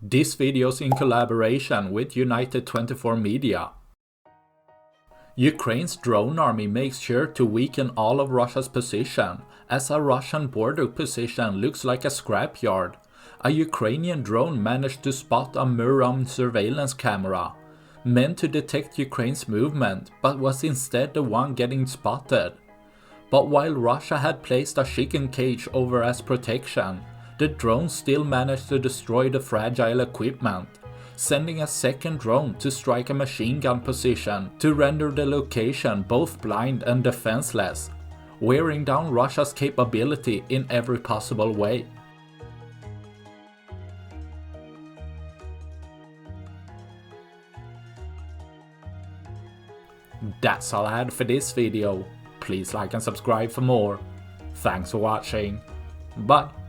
This video is in collaboration with United 24 Media. Ukraine's drone army makes sure to weaken all of Russia's position, as a Russian border position looks like a scrapyard. A Ukrainian drone managed to spot a Murom surveillance camera, meant to detect Ukraine's movement, but was instead the one getting spotted. But while Russia had placed a chicken cage over as protection, the drone still managed to destroy the fragile equipment, sending a second drone to strike a machine gun position to render the location both blind and defenseless, wearing down Russia's capability in every possible way. That's all I had for this video. Please like and subscribe for more. Thanks for watching. Bye.